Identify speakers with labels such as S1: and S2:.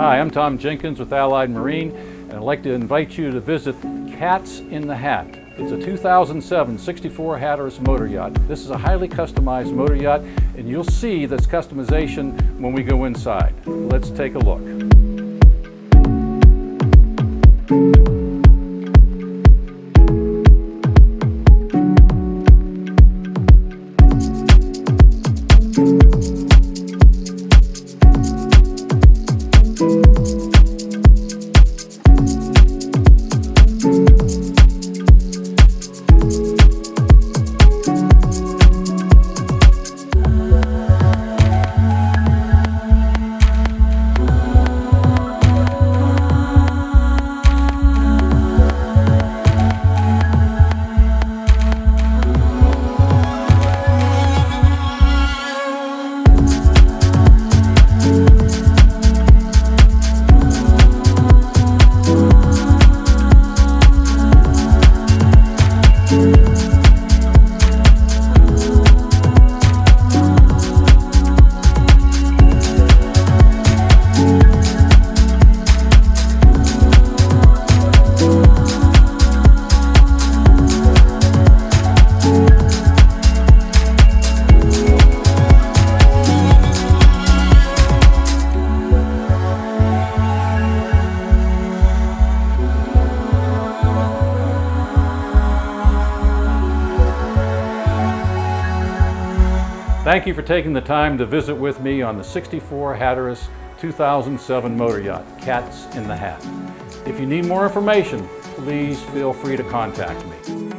S1: Hi, I'm Tom Jenkins with Allied Marine, and I'd like to invite you to visit CAT'S in the Hat. It's a 2007 64 Hatteras Motor Yacht. This is a highly customized motor yacht, and you'll see this customization when we go inside. Let's take a look. Thank you for taking the time to visit with me on the 64 Hatteras 2007 Motor Yacht, CAT'S in the Hat. If you need more information, please feel free to contact me.